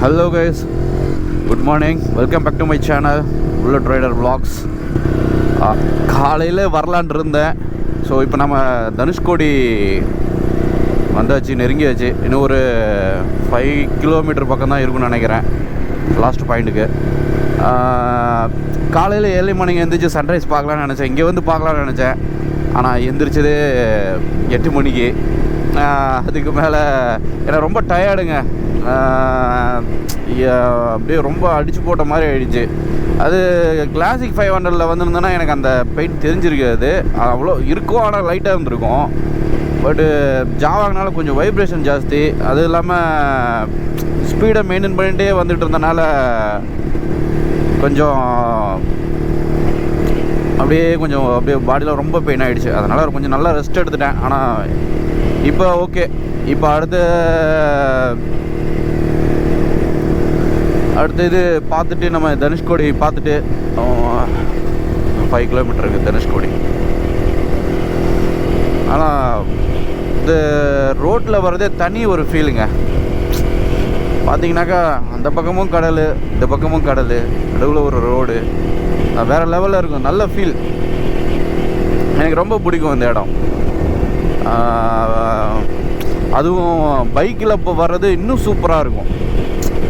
Hello guys, good morning, welcome back to my channel Bullet Rider Vlogs. காலையில் வரலான் இருந்தேன். So இப்போ நம்ம தனுஷ்கோடி வந்தாச்சு, நெருங்கியாச்சு. இன்னும் ஒரு 5 கிலோமீட்டர் பக்கம் தான் இருக்குன்னு நினைக்கிறேன் லாஸ்ட் பாயிண்ட்டுக்கு. காலையில் ஏர்லி மார்னிங் எழுந்திரிச்சு சன்ரைஸ் பார்க்கலான்னு நினச்சேன், இங்கே வந்து பார்க்கலான்னு நினச்சேன். ஆனால் எந்திரிச்சது 8 மணிக்கு. அதுக்கு மேலே எனக்கு ரொம்ப டயர்டுங்க, அப்படியே ரொம்ப அடித்து போட்ட மாதிரி ஆகிடுச்சு. அது கிளாசிக் 500 வந்துருந்தேன்னா எனக்கு அந்த பெயின் தெரிஞ்சிருக்காது, அவ்வளோ இருக்கும், ஆனால் லைட்டாக இருந்திருக்கும். பட்டு ஜாவாங்கனால கொஞ்சம் வைப்ரேஷன் ஜாஸ்தி, அது இல்லாமல் ஸ்பீடை மெயின்டைன் பண்ணிகிட்டே வந்துட்டு இருந்தனால கொஞ்சம் அப்படியே பாடியில் ரொம்ப பெயின் ஆகிடுச்சு. அதனால் கொஞ்சம் நல்லா ரெஸ்ட் எடுத்துட்டேன். ஆனால் இப்போ ஓகே. இப்போ அடுத்த இது பார்த்துட்டு நம்ம தனுஷ்கோடி பார்த்துட்டு 5 கிலோமீட்டர் இருக்குது தனுஷ்கோடி. ஆனால் இந்த ரோட்டில் வர்றதே தனி ஒரு ஃபீலுங்க. பார்த்தீங்கன்னாக்கா அந்த பக்கமும் கடல், இந்த பக்கமும் கடல், நடுவில் ஒரு ரோடு, வேறு லெவலில் இருக்கும். நல்ல ஃபீல், எனக்கு ரொம்ப பிடிக்கும் இந்த இடம். அதுவும் பைக்கில் இப்போ வர்றது இன்னும் சூப்பராக இருக்கும்.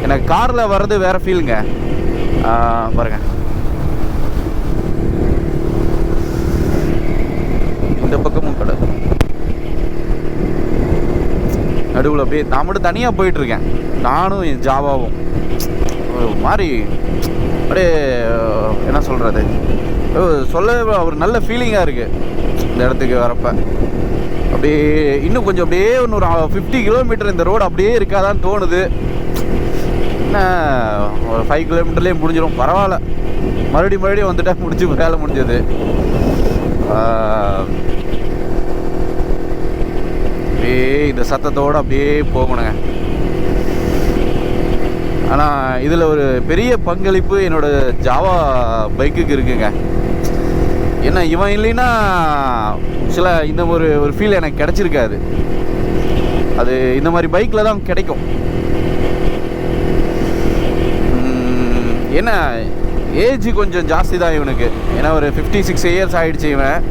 எனக்கு காரில் வர்றது வேறு ஃபீலுங்க. பாருங்க, இந்த பக்கமும் கடல், நடுவில் அப்படியே நான் மட்டும் தனியாக போயிட்டுருக்கேன், நானும் என் ஜாவாவும். ஒரு மாதிரி அப்படியே என்ன சொல்கிறது, சொல்ல ஒரு நல்ல ஃபீலிங்காக இருக்குது இந்த இடத்துக்கு வரப்போ. அப்படியே இன்னும் கொஞ்சம் அப்படியே ஒரு 50 கிலோமீட்டர் இந்த ரோடு அப்படியே இருக்காதான்னு தோணுது. என்ன ஒரு 5 கிலோமீட்டர்லேயே முடிஞ்சிடும், பரவாயில்ல. மறுபடியும் வந்துட்டா முடிஞ்சு வேலை முடிஞ்சது. அப்படியே இந்த சத்தத்தோடு அப்படியே போகணுங்க. ஆனால் இதில் ஒரு பெரிய பங்களிப்பு என்னோடய ஜாவா பைக்குக்கு இருக்குங்க. ஏன்னா இவன் இல்லைன்னா சில இந்த ஒரு ஃபீல் எனக்கு கிடச்சிருக்காது. அது இந்த மாதிரி பைக்கில் தான் கிடைக்கும். ஏன்னா ஏஜ் கொஞ்சம் ஜாஸ்தி தான் இவனுக்கு, ஏன்னா ஒரு 56 இயர்ஸ் ஆகிடுச்சு இவன்.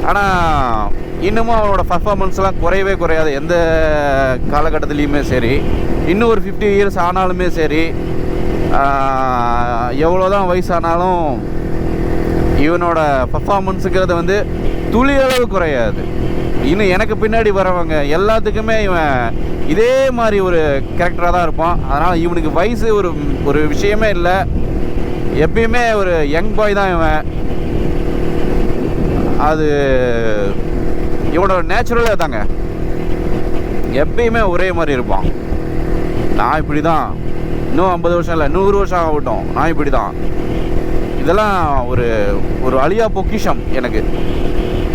ஆனால் இன்னமும் அவனோட பர்ஃபார்மன்ஸ்லாம் குறையவே குறையாது எந்த காலகட்டத்துலேயுமே சரி. இன்னும் ஒரு 50 இயர்ஸ் ஆனாலுமே சரி, எவ்வளோதான் வயசானாலும் இவனோட பர்ஃபார்மன்ஸுங்கிறது வந்து துளி அளவு குறையாது. இன்னும் எனக்கு பின்னாடி வரவங்க எல்லாத்துக்குமே இவன் இதே மாதிரி ஒரு கேரக்டராக தான் இருப்பான். அதனால் இவனுக்கு வயசு ஒரு விஷயமே இல்லை, எப்பயுமே ஒரு யங் பாய் தான் இவன். அது இவனோட நேச்சுரலே தாங்க, எப்பயுமே ஒரே மாதிரி இருப்பான். நான் இப்படி தான், இன்னும் 50 வருஷம் இல்லை 100 வருஷம் ஆகட்டும், நான் இப்படி தான். இதெல்லாம் ஒரு அழியா பொக்கிஷம் எனக்கு.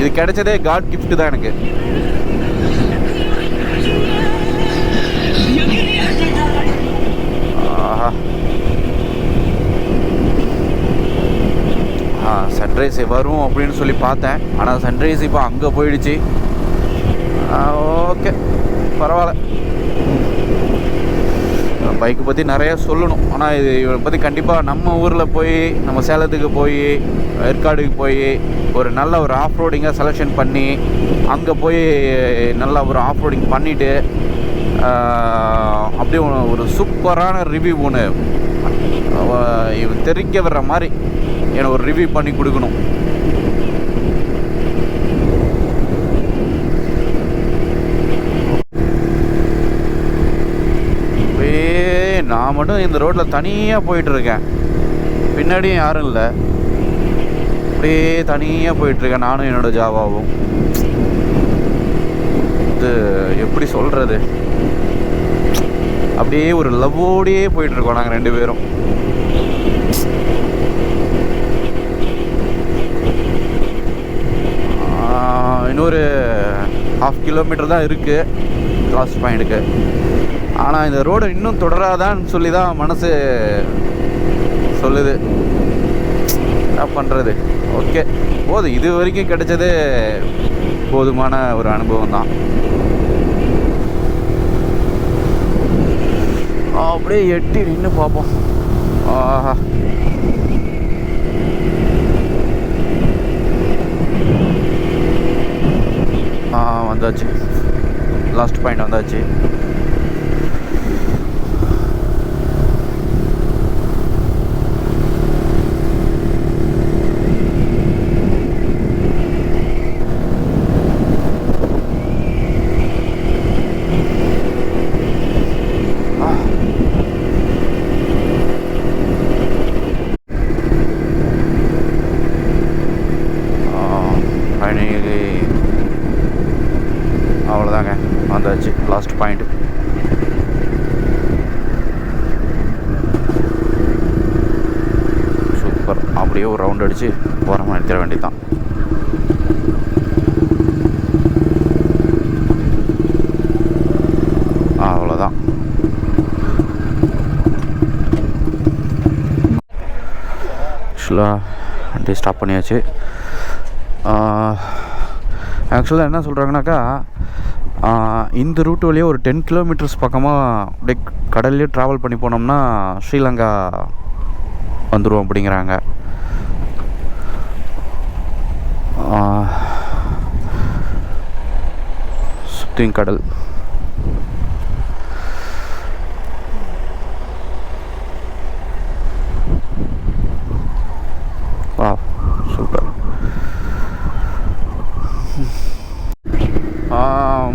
இது கிடைச்சதே காட் கிஃப்ட் தான் எனக்கு. சன்ரைஸ் வரும் அப்படின்னு சொல்லி பார்த்தேன், ஆனால் சன்ரைஸ் இப்போ அங்கே போயிடுச்சு. ஓகே, பரவாயில்ல. பைக்கை பற்றி நிறையா சொல்லணும், ஆனால் இவனை பற்றி கண்டிப்பாக நம்ம ஊரில் போய், நம்ம சேலத்துக்கு போய், ஏற்காடுக்கு போய் ஒரு நல்ல ஒரு ஆஃப் ரோடிங்காக செலெக்ஷன் பண்ணி அங்கே போய் நல்லா ஒரு ஆஃப் ரோடிங் பண்ணிவிட்டு அப்படியே ஒரு சூப்பரான ரிவ்யூ ஒன்று இவன் தெரிவிக்க வர்ற மாதிரி எனக்கு ஒரு ரிவ்யூ பண்ணி கொடுக்கணும். நான் மட்டும் இந்த ரோட்டில் தனியாக போயிட்டுருக்கேன், பின்னாடியும் யாரும் இல்லை. அப்படியே தனியாக போயிட்டுருக்கேன் நானும் என்னோடய ஜாவாவும். இது எப்படி சொல்கிறது, அப்படியே ஒரு லவ்வோடையே போயிட்டுருக்கோம் நாங்கள் 2 பேரும். இன்னொரு 1/2 கிலோமீட்டர் தான் இருக்குது லாஸ்ட் பாயிண்ட்டுக்கு. ஆனால் இந்த ரோடு இன்னும் தொடராதான்னு சொல்லி தான் மனசு சொல்லுது. என்ன பண்ணுறது, ஓகே போதும். இது வரைக்கும் கிடைச்சது போதுமான ஒரு அனுபவம் தான். அப்படியே எட்டி நின்று பார்ப்போம். ஆஹா, வந்தாச்சு. லாஸ்ட் பாயிண்ட் வந்தாச்சு. அவ்வளோதாங்க, வந்தாச்சு லாஸ்ட் பாயிண்ட். சூப்பர். அப்படியே ஒரு ரவுண்ட் அடித்து ஓரமாக நிறுத்திட வேண்டியதான். அவ்வளோதான். ஆக்சுவலாக வண்டி ஸ்டாப் பண்ணியாச்சு. ஆக்சுவலாக என்ன சொல்கிறாங்கனாக்கா, இந்த ரூட்டு வழியாக ஒரு 10 கிலோமீட்டர்ஸ் பக்கமாக அப்படியே கடல்லே ட்ராவல் பண்ணி போனோம்னா ஸ்ரீலங்கா வந்துடுவோம் அப்படிங்கிறாங்க. சுற்றியும் கடல். சூப்பர்.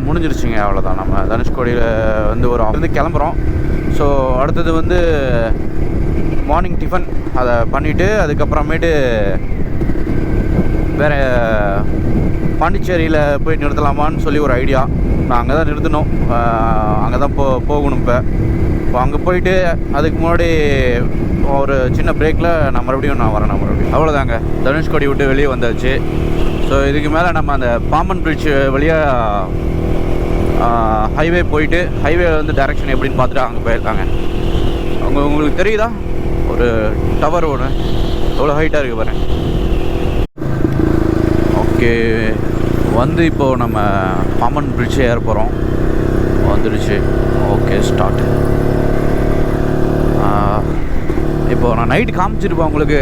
முடிஞ்சிருச்சுங்க, அவ்வளோதான். நம்ம தனுஷ்கோடியில் வந்து வந்து கிளம்புறோம். ஸோ அடுத்தது வந்து மார்னிங் டிஃபன் அதை பண்ணிவிட்டு அதுக்கப்புறமேட்டு வேறு பாண்டிச்சேரியில் போய் நிறுத்தலாமான்னு சொல்லி ஒரு ஐடியா. நான் அங்கே தான் நிறுத்தணும், அங்கே தான் போகணும். இப்போ அங்கே போயிட்டு அதுக்கு முன்னாடி ஒரு சின்ன பிரேக்கில் நான் மறுபடியும் வரேன். அவ்வளோதாங்க, தனுஷ்கோடி விட்டு வெளியே வந்தாச்சு. ஸோ இதுக்கு மேலே நம்ம அந்த பாம்பன் பிரிட்ஜ் வழியாக ஹைவே போயிட்டு ஹைவே வந்து டைரெக்ஷன் எப்படின்னு பார்த்துட்டு அங்கே போயிருக்காங்க. உங்களுக்கு தெரியுதா ஒரு டவர் ஒன்று எவ்வளோ ஹைட்டாக இருக்குது பாருங்க. ஓகே, வந்து இப்போது நம்ம பாம்பன் பிரிட்ஜ் ஏற போகிறோம். வந்துடுச்சு. Okay, start. இப்போது நான் நைட்டு காமிச்சிருப்பேன் உங்களுக்கு,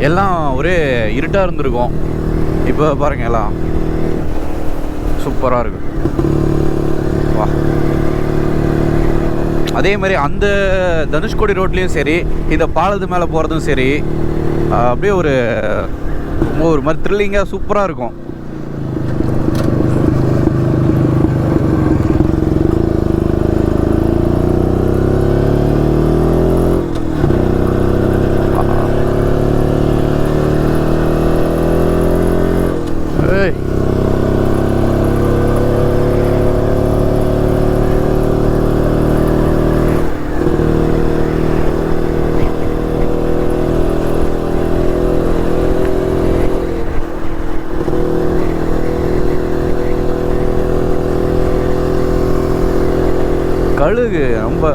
எல்லாம் ஒரே இருட்டாக இருந்திருக்கும். இப்போ பாருங்கள், எல்லாம் சூப்பராக இருக்குது. வா, அதே மாதிரி அந்த தனுஷ்கோடி ரோட்லேயும் சரி, இந்த பாலத்து மேலே போகிறதும் சரி, அப்படியே ஒரு மாதிரி த்ரில்லிங்காக சூப்பராக இருக்கும். கழுகு ரொம்ப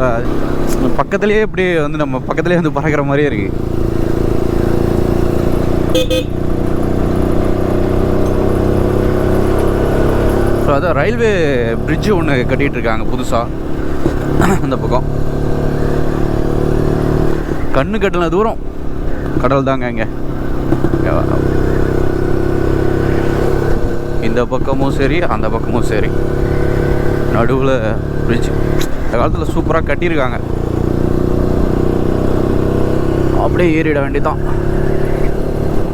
பக்கத்துலேயே இப்படி வந்து நம்ம பக்கத்துலேயே வந்து பறக்கிற மாதிரியே இருக்கு. ஸோ அதான் ரயில்வே பிரிட்ஜு ஒன்று கட்டிகிட்டு இருக்காங்க புதுசாக. அந்த பக்கம் கண்ணு கட்டின தூரம் கடல் தாங்க இங்கே. இந்த பக்கமும் சரி அந்த பக்கமும் சரி, நடுவில் பிரிட்ஜ். இந்த காலத்தில் சூப்பராக கட்டியிருக்காங்க. அப்படியே ஏறிட வேண்டியதான்.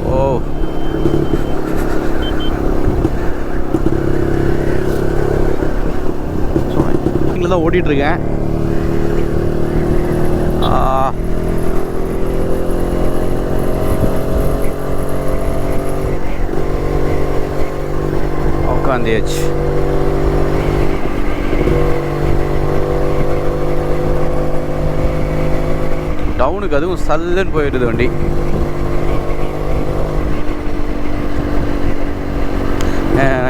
ஓ, இங்கே தான் ஓட்டிகிட்ருக்கேன். உட்காந்தியாச்சு. டவுனுக்கு அதுவும் சல்லுன்னு போயிடுது வண்டி.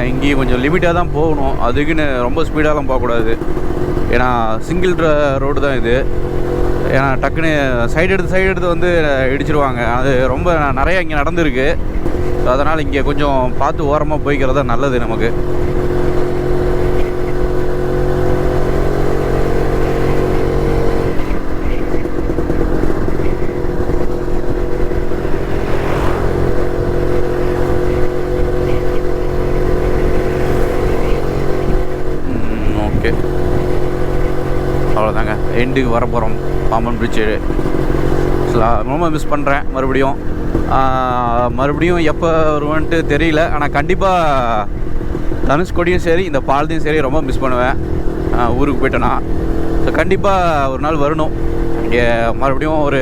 இங்கேயும் கொஞ்சம் லிமிட்டாக தான் போகணும், அதுக்குன்னு ரொம்ப ஸ்பீடாலாம் போகக்கூடாது. ஏன்னா சிங்கிள் ரோடு தான் இது. ஏன்னா டக்குன்னு சைடு எடுத்து வந்து இடிச்சிருவாங்க. அது ரொம்ப நிறையா இங்கே நடந்துருக்கு. ஸோ அதனால் இங்கே கொஞ்சம் பார்த்து ஓரமாக போய்க்கிறது தான் நல்லது நமக்கு. எண்டுக்கு வர போகிறோம். பாம்பன் பிரிட்ஜு ரொம்ப மிஸ் பண்ணுறேன். மறுபடியும் எப்போ வருவேன்ட்டு தெரியல. ஆனால் கண்டிப்பாக தனுஷ்கோடியும் சரி இந்த பாலத்தையும் சரி ரொம்ப மிஸ் பண்ணுவேன் ஊருக்கு போயிட்டேன்னா. ஸோ கண்டிப்பாக ஒரு நாள் வரணும் இங்கே. மறுபடியும் ஒரு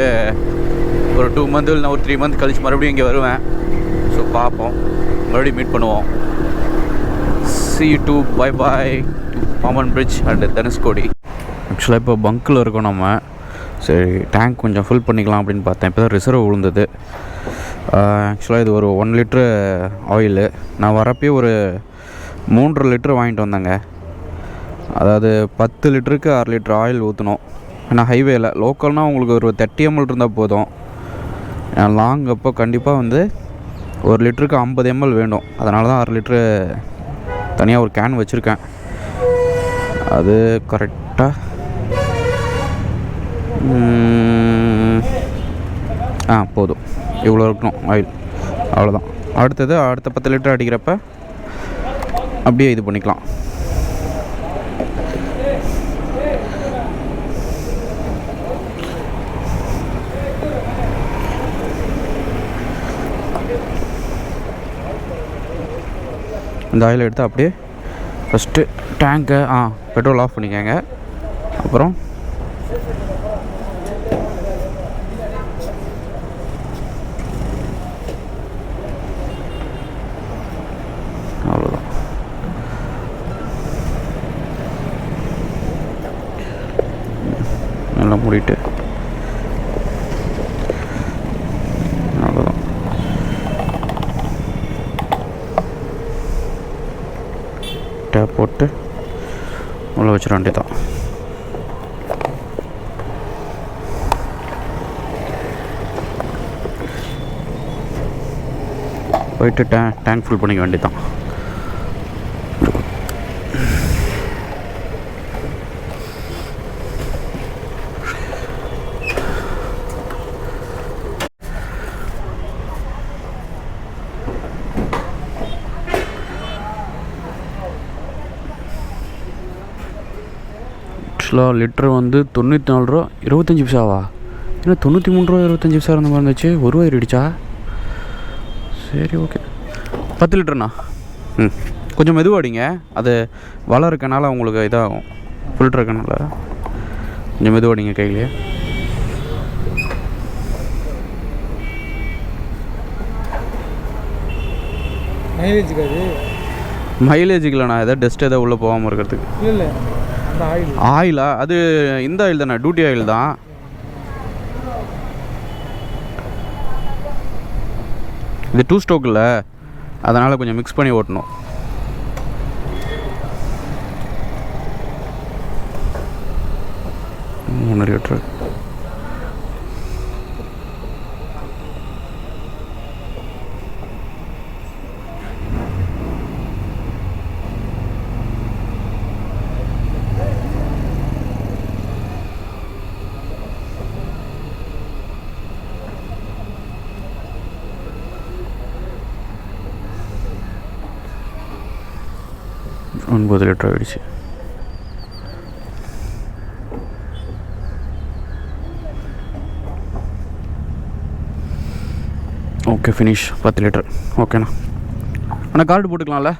2 மந்த் இல்லை ஒரு 3 மந்த் கழிச்சு மறுபடியும் இங்கே வருவேன். ஸோ பார்ப்போம், மறுபடியும் மீட் பண்ணுவோம். see you too, bye bye to Pamban bridge and Dhanushkodi. ஆக்சுவலாக இப்போ பங்க்கில் இருக்கோம் நம்ம. சரி டேங்க் கொஞ்சம் ஃபில் பண்ணிக்கலாம் அப்படின்னு பார்த்தேன். இப்போ தான் ரிசர்வ் விழுந்தது. ஆக்சுவலாக இது ஒரு 1 லிட்ரு ஆயிலு. நான் வரப்பே ஒரு 3.5 லிட்ரு வாங்கிட்டு வந்தேங்க. அதாவது 10 லிட்டருக்கு 6 லிட்டர் ஆயில் ஊற்றணும். ஏன்னா ஹைவேயில் லோக்கல்னால் உங்களுக்கு ஒரு 30 ml இருந்தால் போதும். லாங் அப்போ கண்டிப்பாக வந்து 1 லிட்டருக்கு 50 ml வேணும். அதனால தான் 6 லிட்ரு தனியாக ஒரு கேன் வச்சுருக்கேன். அது கரெக்டாக போதும். இவ்வளோ இருக்கணும் ஆயில், அவ்வளோதான். அடுத்த 10 லிட்டர் அடிக்கிறப்ப அப்படியே இது பண்ணிக்கலாம். இந்த ஆயில் எடுத்து அப்படியே ஃபஸ்ட்டு டேங்கை பெட்ரோல் ஆஃப் பண்ணிக்கோங்க. அப்புறம் அவ்வளோதான். நல்லா மூடிட்டு அவ்வளோதான். டேப் போட்டு உள்ள வச்சிட வேண்டியதான். போயிட்டு டேங்க் ஃபுல் பண்ணிக்க வேண்டியதான். ஆக்சுவலாக லிட்ரு வந்து 94 ரூபா 25 பைசாவா? ஏன்னா 93 ரூபா 25 பைசா இருந்த மாதிரி இருந்துச்சு. 1 ரூபா ஏறிடுச்சா? சரி ஓகே. 10 லிட்டருண்ணா. கொஞ்சம் மெதுவாக அடிங்க. அது வலை இருக்கனால உங்களுக்கு இதாகும். ஃபில்ட்ரு இருக்கனால கொஞ்சம் மெதுவாக அடிங்க கையிலே. மைலேஜுக்கு இல்லைண்ணா, எதாவது டஸ்ட் எதாவது உள்ளே போகாமல் இருக்கிறதுக்கு. இல்லை ஆயிலா? அது இந்த ஆயில் தானே, டியூட்டி ஆயில் தான். இது 2 ஸ்ட்ரோக் இல்லை, அதனால் கொஞ்சம் மிக்ஸ் பண்ணி ஓட்டணும். மூணு லிட்டரு. ஒன்பது லிட்டர் ஆகிடுச்சு. Okay finish. 10 லிட்டர். ஓகேண்ணா. அண்ணா கார்டு போட்டுக்கலாம்ல?